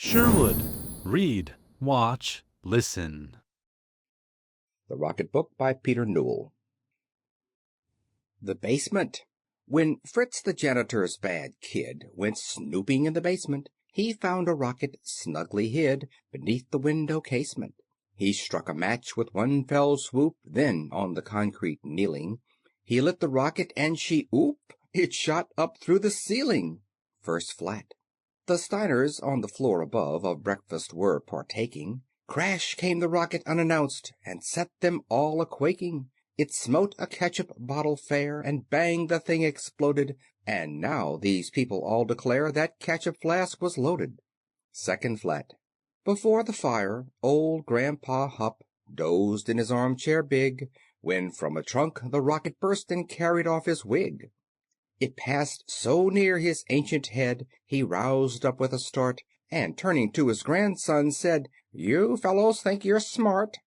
Sherwood. Read, watch, listen. The Rocket Book by Peter Newell. The Basement. When Fritz the janitor's bad kid went snooping in the basement, he found a rocket snugly hid beneath the window casement. He struck a match with one fell swoop, then on the concrete kneeling, he lit the rocket and it shot up through the ceiling. First flat. The Steiners on the floor above of breakfast were partaking. Crash came the rocket unannounced, and set them all a-quaking. It smote a catsup bottle fair, and bang the thing exploded, and now these people all declare that catsup flask was loaded. Second flat. Before the fire, old Grandpa Hupp dozed in his armchair big, when from a trunk the rocket burst and carried off his wig. It passed so near his ancient head, he roused up with a start, and turning to his grandson said, "You fellows think you're smart."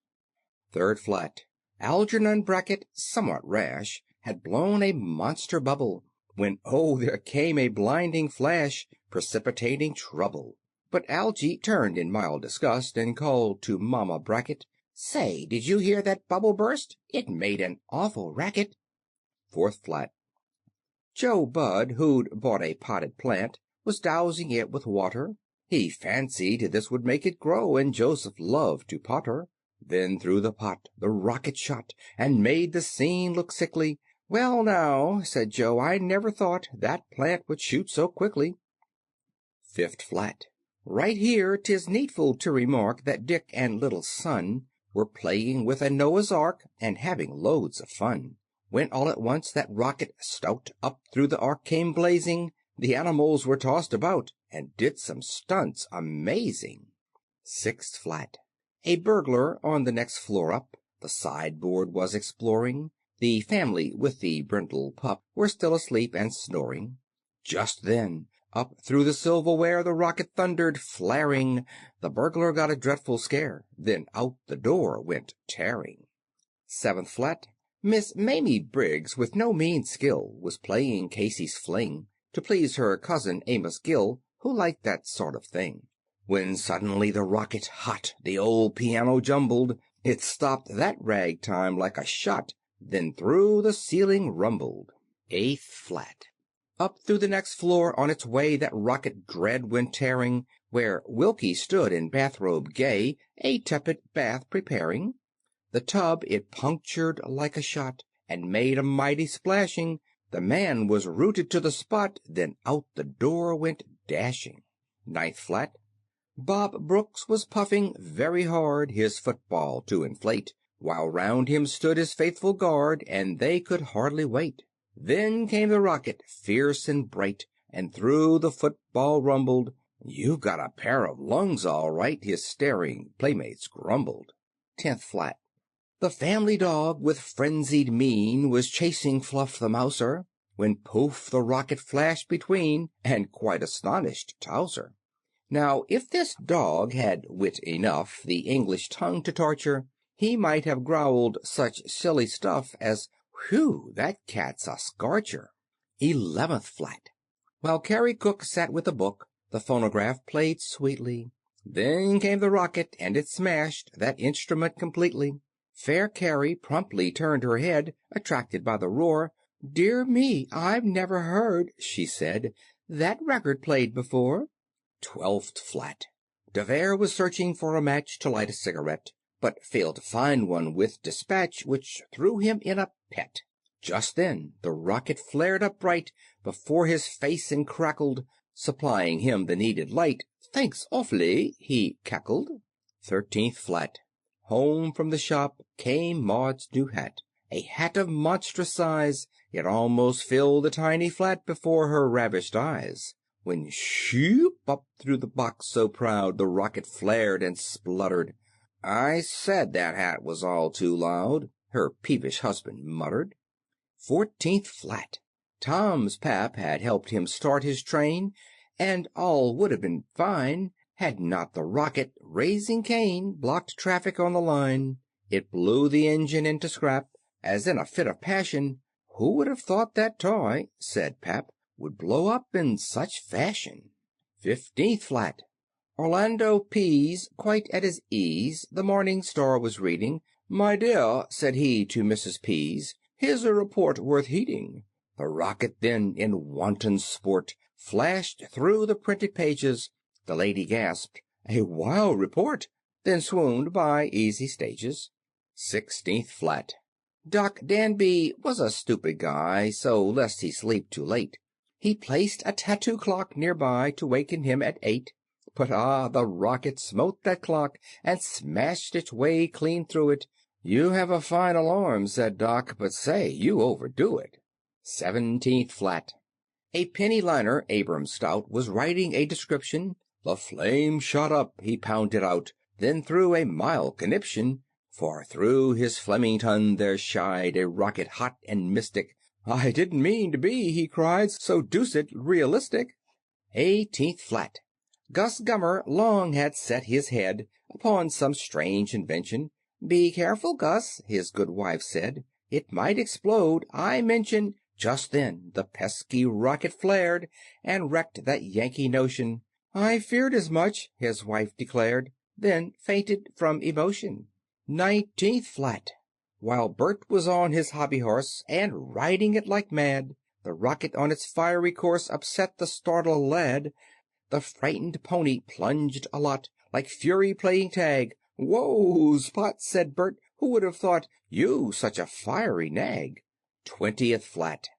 Third flat. Algernon Brackett, somewhat rash, had blown a monster bubble, when there came a blinding flash, precipitating trouble. But Algy turned in mild disgust, and called to Mama Brackett, "Say, did you hear that bubble burst? It made an awful racket." Fourth flat. Joe Budd, who'd bought a potted plant, was dousing it with water. He fancied this would make it grow, and Joseph loved to potter. Then through the pot the rocket shot, and made the scene look sickly. "Well, now," said Joe, "I never thought that plant would shoot so quickly." Fifth flat. Right here 'tis needful to remark that Dick and little Son were playing with a Noah's Ark, and having loads of fun, when all at once that rocket stout up through the ark came blazing. The animals were tossed about, and did some stunts amazing. Sixth flat. A burglar on the next floor up the sideboard was exploring. The family with the brindle pup were still asleep and snoring. Just then, up through the silverware the rocket thundered, flaring. The burglar got a dreadful scare, then out the door went tearing. Seventh flat. Miss Mamie Briggs, with no mean skill, was playing Casey's fling, to please her cousin Amos Gill, who liked that sort of thing. When suddenly the rocket hot the old piano jumbled. It stopped that ragtime like a shot, then through the ceiling rumbled. Eighth flat. Up through the next floor on its way that rocket dread went tearing, where Wilkie stood in bathrobe gay, a tepid bath preparing. The tub it punctured like a shot, and made a mighty splashing. The man was rooted to the spot, then out the door went dashing. Ninth flat. Bob Brooks was puffing very hard his football to inflate, while round him stood his faithful guard, and they could hardly wait. Then came the rocket, fierce and bright, and through the football rumbled. "You've got a pair of lungs, all right," his staring playmates grumbled. Tenth flat. The family dog with frenzied mien was chasing Fluff the Mouser, when poof the rocket flashed between, and quite astonished Towser. Now if this dog had wit enough the English tongue to torture, he might have growled such silly stuff as, "Whew, that cat's a scorcher." 11th flat. While Carrie Cook sat with a book, the phonograph played sweetly. Then came the rocket, and it smashed that instrument completely. Fair Carrie promptly turned her head, attracted by the roar. "Dear me, I've never heard," she said, "that record played before." 12th flat. De Vere was searching for a match to light a cigarette, but failed to find one with dispatch, which threw him in a pet. Just then the rocket flared up bright before his face and crackled, supplying him the needed light. "Thanks awfully," he cackled. 13th flat. Home from the shop came Maud's new hat, a hat of monstrous size. It almost filled the tiny flat before her ravished eyes, when shoop up through the box so proud the rocket flared and spluttered. "I said that hat was all too loud," her peevish husband muttered. 14th flat. Tom's pap had helped him start his train, and all would have been fine had not the rocket, raising Cain, blocked traffic on the line. It blew the engine into scrap, as in a fit of passion. "Who would have thought that toy," said Pap, "would blow up in such fashion?" 15th flat. Orlando Pease, quite at his ease, the Morning Star was reading. "My dear," said he to Mrs. Pease, "here's a report worth heeding." The rocket then, in wanton sport, flashed through the printed pages. The lady gasped, "A wild report!" then swooned by easy stages. 16th flat. Doc Danby was a stupid guy, so lest he sleep too late, he placed a tattoo clock nearby to waken him at 8. But the rocket smote that clock and smashed its way clean through it. "You have a fine alarm," said Doc, "but say, you overdo it." 17th flat. A penny liner, Abram Stout, was writing a description. The flame shot up, he pounded out, then threw a mild conniption, for through his Flemington there shied a rocket hot and mystic. "I didn't mean to be," he cried, "so deuced realistic." 18th flat. Gus Gummer long had set his head upon some strange invention. "Be careful, Gus," his good wife said, "it might explode, I mention." Just then the pesky rocket flared and wrecked that Yankee notion. "I feared as much," his wife declared, then fainted from emotion. 19th flat. While Bert was on his hobby horse and riding it like mad, the rocket on its fiery course upset the startled lad. The frightened pony plunged a lot, like Fury playing tag. "Whoa, Spot," said Bert, "who would have thought you such a fiery nag?" 20th flat.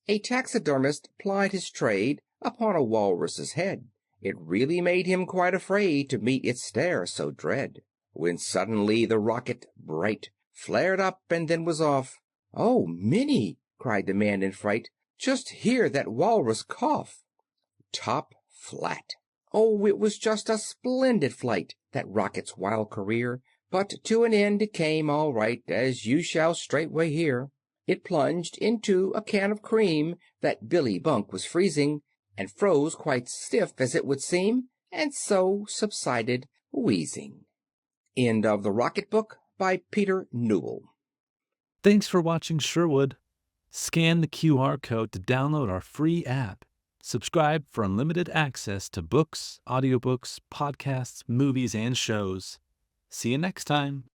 A taxidermist plied his trade upon a walrus's head. It really made him quite afraid to meet its stare so dread, when suddenly the rocket, bright, flared up and then was off. "Oh, Minnie," cried the man in fright, "just hear that walrus cough!" Top flat. Oh, it was just a splendid flight, that rocket's wild career, but to an end it came all right, as you shall straightway hear. It plunged into a can of cream that Billy Bunk was freezing, and froze quite stiff, as it would seem, and so subsided, wheezing. End of the Rocket Book by Peter Newell. Thanks for watching Sherwood. Scan the QR code to download our free app. Subscribe for unlimited access to books, audiobooks, podcasts, movies, and shows. See you next time.